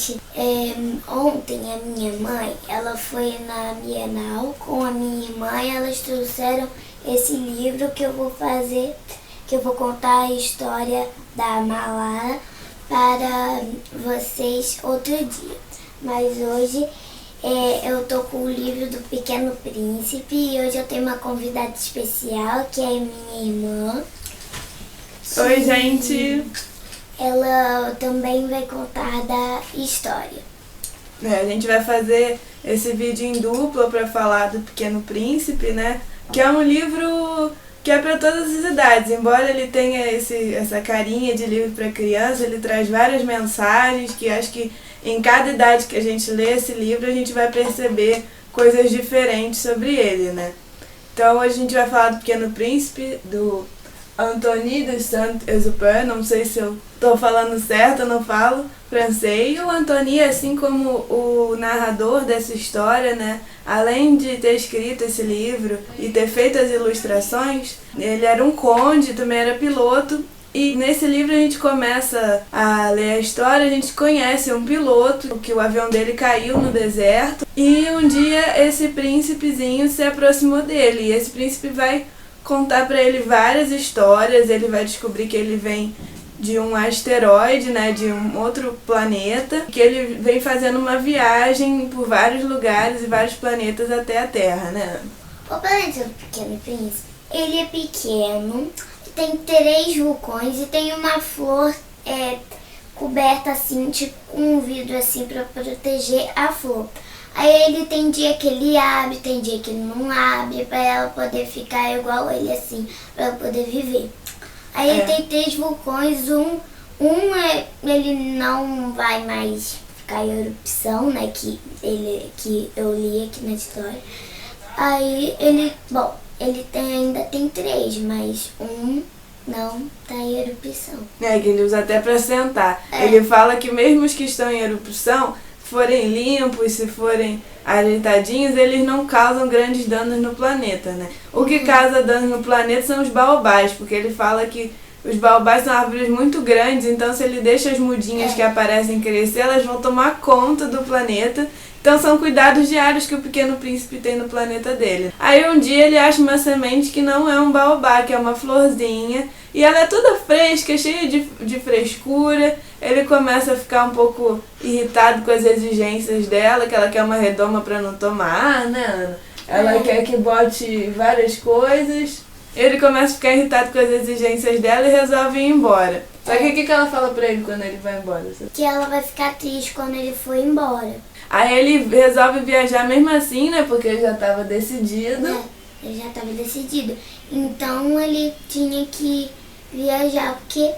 gente, ontem a minha mãe, ela foi na Bienal com a minha irmã e elas trouxeram esse livro que eu vou fazer, que eu vou contar a história da Malala para vocês outro dia. Mas hoje eu tô com o livro do Pequeno Príncipe e hoje eu tenho uma convidada especial, que é minha irmã. Oi, gente! Ela também vai contar da história. A gente vai fazer esse vídeo em dupla para falar do Pequeno Príncipe, né? Que é um livro que é para todas as idades. Embora ele tenha essa carinha de livro para criança, ele traz várias mensagens que acho que em cada idade que a gente lê esse livro, a gente vai perceber coisas diferentes sobre ele, né? Então hoje a gente vai falar do Pequeno Príncipe, do Antoine de Saint-Exupéry. Não sei se eu estou falando certo, eu não falo francês. E o Antoine, assim como o narrador dessa história, né, além de ter escrito esse livro e ter feito as ilustrações, ele era um conde, também era piloto. E nesse livro a gente começa a ler a história, a gente conhece um piloto, que o avião dele caiu no deserto. E um dia esse príncipezinho se aproximou dele, e esse príncipe vai contar para ele várias histórias. Ele vai descobrir que ele vem de um asteroide, né, de um outro planeta, que ele vem fazendo uma viagem por vários lugares e vários planetas até a Terra, né? O planeta do Pequeno Príncipe, ele é pequeno, tem 3 vulcões e tem uma flor coberta assim, tipo com um vidro assim para proteger a flor. Aí ele tem dia que ele abre, tem dia que ele não abre, para ela poder ficar igual ele assim, para ela poder viver. Aí ele tem 3 vulcões, ele não vai mais ficar em erupção, né, que eu li aqui na história. Aí ele ainda tem 3, mas um não tá em erupção. Que ele usa até para sentar. Ele fala que mesmo os que estão em erupção, forem limpos, se forem ajeitadinhos, eles não causam grandes danos no planeta, né? O que causa danos no planeta são os baobás, porque ele fala que os baobás são árvores muito grandes, então se ele deixa as mudinhas que aparecem crescer, elas vão tomar conta do planeta. Então são cuidados diários que o Pequeno Príncipe tem no planeta dele. Aí um dia ele acha uma semente que não é um baobá, que é uma florzinha, e ela é toda fresca, cheia de frescura. Ele começa a ficar um pouco irritado com as exigências dela, que ela quer uma redoma para não tomar, né, Ana? Ela quer que bote várias coisas. Ele começa a ficar irritado com as exigências dela e resolve ir embora. Só que o que ela fala pra ele quando ele vai embora? Que ela vai ficar triste quando ele for embora. Aí ele resolve viajar mesmo assim, né? Porque ele já estava decidido. Ele já estava decidido. Então ele tinha que viajar, porque...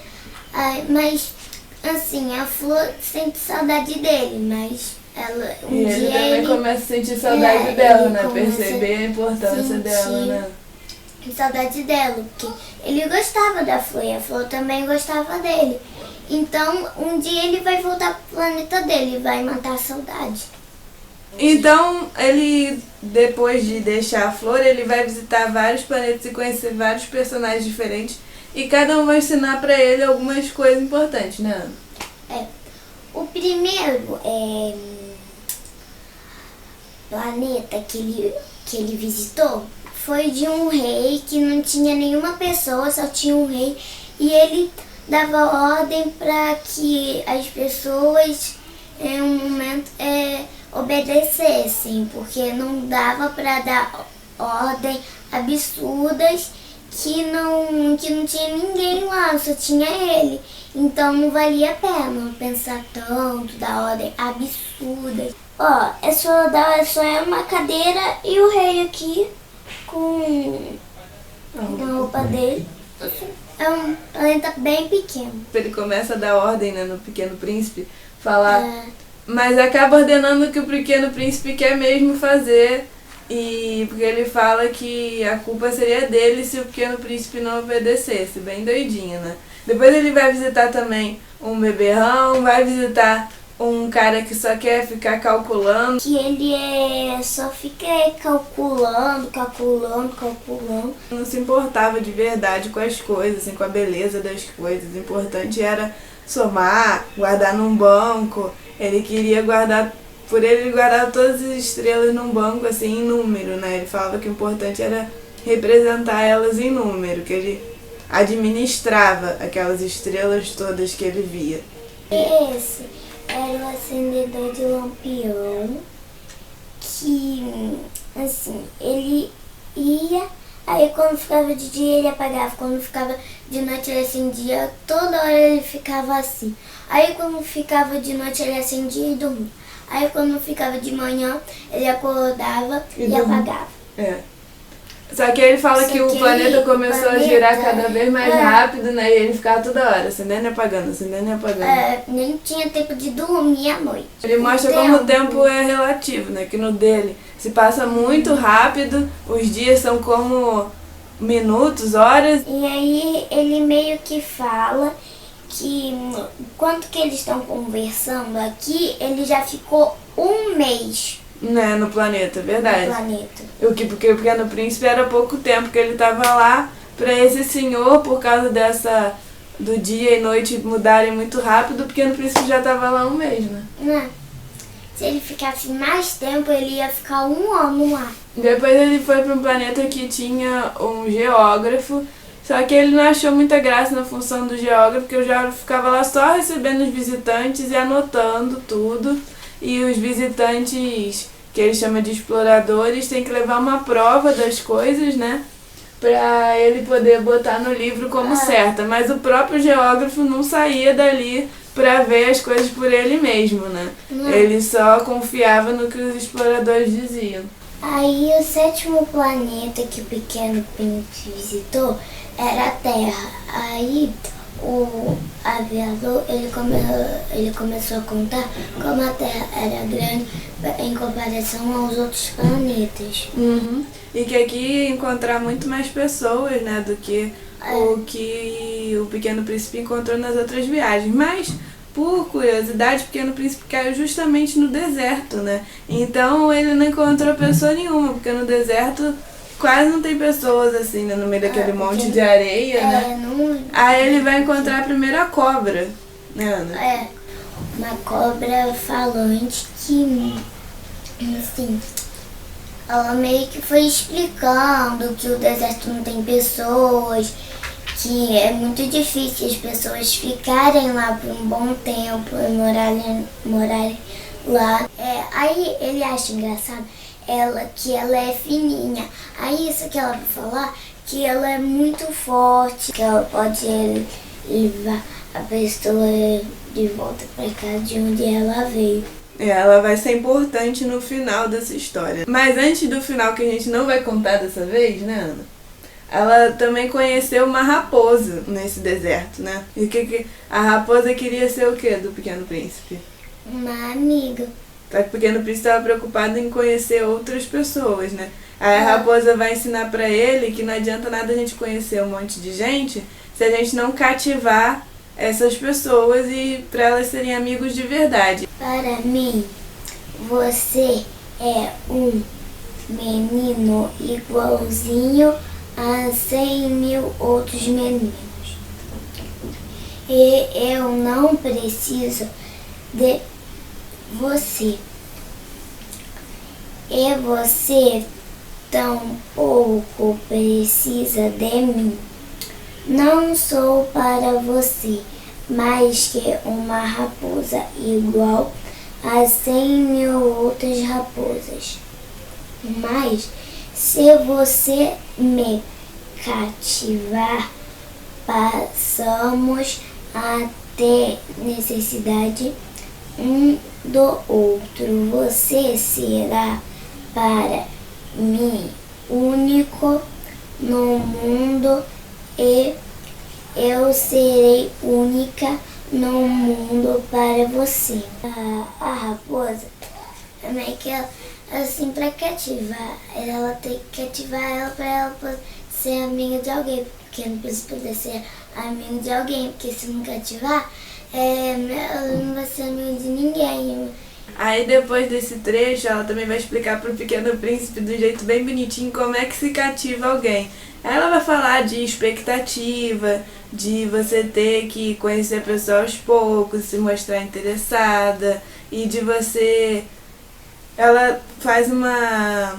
mas, assim, a Flor sente saudade dele, mas ele também começa a sentir saudade dela, né? Perceber a importância dela, né? Saudade dela, porque ele gostava da Flor e a Flor também gostava dele. Então, um dia ele vai voltar pro planeta dele e vai matar a saudade. Então, ele, depois de deixar a Flor, ele vai visitar vários planetas e conhecer vários personagens diferentes. E cada um vai ensinar pra ele algumas coisas importantes, né, Ana? O primeiro planeta que ele visitou foi de um rei que não tinha nenhuma pessoa, só tinha um rei. E ele dava ordem para que as pessoas em um momento obedecessem, porque não dava para dar ordem absurdas que não tinha ninguém lá, só tinha ele. Então não valia a pena pensar tanto, dar ordem absurdas. É só uma cadeira e o rei aqui com a roupa dele. É um planeta bem pequeno. Ele começa a dar ordem, né, no Pequeno Príncipe, falar, mas acaba ordenando o que o Pequeno Príncipe quer mesmo fazer, e porque ele fala que a culpa seria dele se o Pequeno Príncipe não obedecesse, bem doidinho, né? Depois ele vai visitar também um beberrão, vai visitar um cara que só quer ficar calculando. Que ele só fica calculando. Não se importava de verdade com as coisas, assim, com a beleza das coisas. O importante era somar, guardar num banco. Ele queria guardar, por ele guardar todas as estrelas num banco, assim, em número, né? Ele falava que o importante era representar elas em número, que ele administrava aquelas estrelas todas que ele via. Esse era o acendedor de lampião que, assim, ele ia, aí quando ficava de dia ele apagava, quando ficava de noite ele acendia, toda hora ele ficava assim. Aí quando ficava de noite ele acendia e dormia. Aí quando ficava de manhã ele acordava e apagava. É. Só que ele fala que o planeta começou a girar cada vez mais rápido, né? E ele ficava toda hora, acendendo e apagando, acendendo e apagando. Nem tinha tempo de dormir à noite. Ele mostra como o tempo é relativo, né? Que no dele se passa muito rápido, os dias são como minutos, horas. E aí ele meio que fala que enquanto que eles estão conversando aqui, ele já ficou um mês Né, no planeta, verdade. no planeta. Porque o Pequeno Príncipe era pouco tempo que ele estava lá, para esse senhor, por causa do dia e noite mudarem muito rápido, o Pequeno Príncipe já estava lá um mês, né? Né? Se ele ficasse mais tempo, ele ia ficar um ano lá. Depois ele foi para um planeta que tinha um geógrafo, só que ele não achou muita graça na função do geógrafo, porque o geógrafo ficava lá só recebendo os visitantes e anotando tudo. E os visitantes, que ele chama de exploradores, têm que levar uma prova das coisas, né? Pra ele poder botar no livro como certa. Mas o próprio geógrafo não saía dali pra ver as coisas por ele mesmo, né? Ele só confiava no que os exploradores diziam. Aí o 7º planeta que o Pequeno Príncipe visitou era a Terra. Aí o aviador ele começou a contar como a Terra era grande em comparação aos outros planetas. E que aqui ia encontrar muito mais pessoas, né, do que o que o Pequeno Príncipe encontrou nas outras viagens. Mas, por curiosidade, o Pequeno Príncipe caiu justamente no deserto, né? Então ele não encontrou pessoa nenhuma, porque no deserto quase não tem pessoas assim, né, no meio daquele monte de areia, né? Aí ele vai encontrar a primeira cobra, né, Ana? Uma cobra falante que, assim, ela meio que foi explicando que o deserto não tem pessoas, que é muito difícil as pessoas ficarem lá por um bom tempo e morarem lá. Aí ele acha engraçado que ela é fininha. Aí isso que ela vai falar, que ela é muito forte, que ela pode levar a pessoa de volta para cá de onde ela veio. Ela vai ser importante no final dessa história. Mas antes do final, que a gente não vai contar dessa vez, né, Ana? Ela também conheceu uma raposa nesse deserto, né? E a raposa queria ser o quê do Pequeno Príncipe? Uma amiga. Só que o Pequeno Príncipe estava preocupado em conhecer outras pessoas, né? Aí a raposa vai ensinar pra ele que não adianta nada a gente conhecer um monte de gente se a gente não cativar essas pessoas e para elas serem amigos de verdade. Para mim, você é um menino igualzinho a 100.000 outros meninos. E eu não preciso de você. E você tampouco precisa de mim. Não sou para você mais que uma raposa igual a 100.000 outras raposas. Mas se você me cativar, passamos a ter necessidade um do outro. Você será para mim único no mundo e eu serei única no mundo para você. A raposa também que ela, assim, para cativar, ela tem que cativar ela para ela poder ser amiga de alguém, porque não precisa poder ser amigo de alguém, porque se não cativar, ela não vai ser amigo de ninguém. Aí depois desse trecho, ela também vai explicar pro Pequeno Príncipe de um jeito bem bonitinho como é que se cativa alguém. Ela vai falar de expectativa, de você ter que conhecer a pessoa aos poucos, se mostrar interessada e de você... Ela faz uma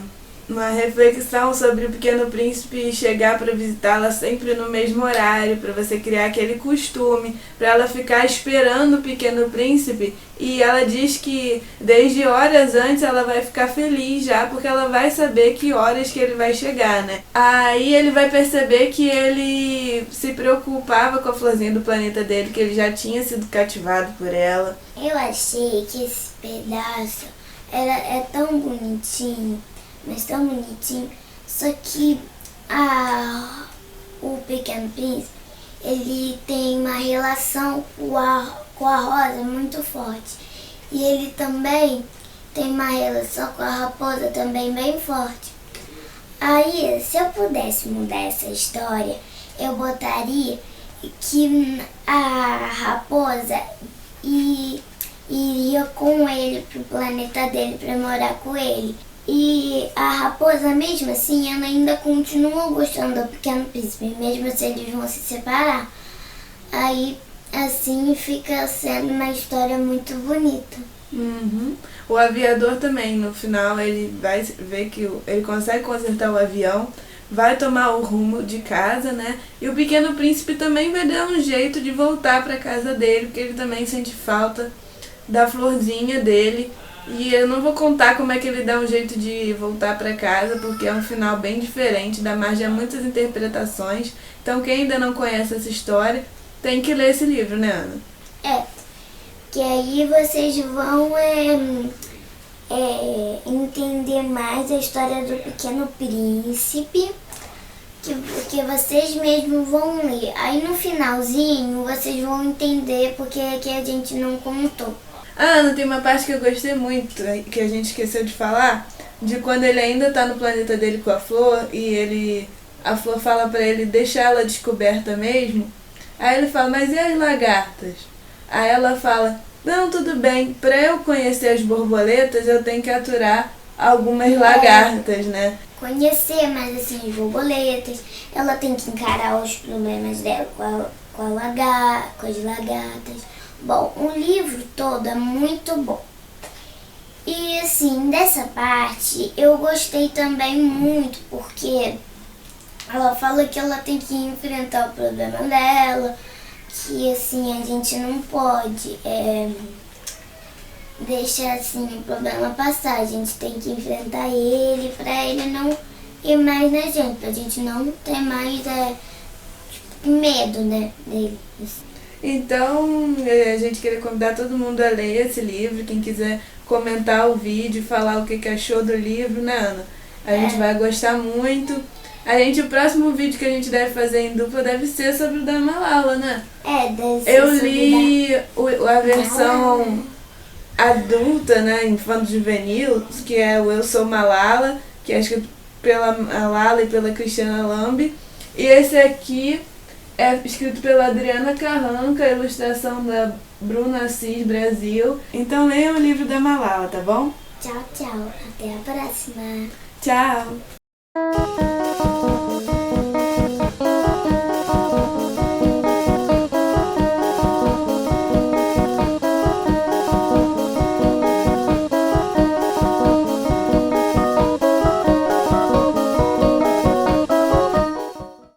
reflexão sobre o Pequeno Príncipe chegar para visitá-la sempre no mesmo horário, para você criar aquele costume, para ela ficar esperando o Pequeno Príncipe. E ela diz que desde horas antes ela vai ficar feliz já, porque ela vai saber que horas que ele vai chegar, né? Aí ele vai perceber que ele se preocupava com a florzinha do planeta dele, que ele já tinha sido cativado por ela. Eu achei que esse pedaço é tão bonitinho, mas tão bonitinho, só que o Pequeno Príncipe, ele tem uma relação com a Rosa muito forte. E ele também tem uma relação com a Raposa também bem forte. Aí, se eu pudesse mudar essa história, eu botaria que a Raposa iria com ele pro planeta dele para morar com ele. E a Raposa, mesmo assim, ela ainda continua gostando do Pequeno Príncipe, mesmo se eles vão se separar. Aí, assim, fica sendo uma história muito bonita. Uhum. O aviador também, no final, ele vai ver que ele consegue consertar o avião, vai tomar o rumo de casa, né? E o Pequeno Príncipe também vai dar um jeito de voltar para casa dele, porque ele também sente falta da florzinha dele. E eu não vou contar como é que ele dá um jeito de voltar para casa, porque é um final bem diferente, dá margem a muitas interpretações. Então quem ainda não conhece essa história, tem que ler esse livro, né, Ana? Que aí vocês vão entender mais a história do Pequeno Príncipe, que vocês mesmos vão ler. Aí no finalzinho vocês vão entender porque que a gente não contou. Ana, tem uma parte que eu gostei muito, que a gente esqueceu de falar, de quando ele ainda tá no planeta dele com a flor e a flor fala pra ele deixar ela descoberta mesmo. Aí ele fala, mas e as lagartas? Aí ela fala, não, tudo bem, pra eu conhecer as borboletas eu tenho que aturar algumas lagartas, né? Conhecer mais assim as borboletas, ela tem que encarar os problemas dela com as lagartas. Bom, o livro todo é muito bom. E assim, dessa parte eu gostei também muito, porque ela fala que ela tem que enfrentar o problema dela, que assim, a gente não pode deixar assim o problema passar, a gente tem que enfrentar ele pra ele não ir mais na gente, pra gente não ter mais medo, né, dele. Então, a gente queria convidar todo mundo a ler esse livro, quem quiser comentar o vídeo, falar o que achou do livro, né, Ana? A gente vai gostar muito. O próximo vídeo que a gente deve fazer em dupla deve ser sobre o da Malala, né? Deve ser Eu li a versão adulta, né, infanto-juvenil, que é o Eu Sou Malala, que é escrito pela Malala e pela Cristiana Lambi. E esse aqui é escrito pela Adriana Carranca, ilustração da Bruna Assis Brasil. Então leiam o livro da Malala, tá bom? Tchau, tchau. Até a próxima. Tchau!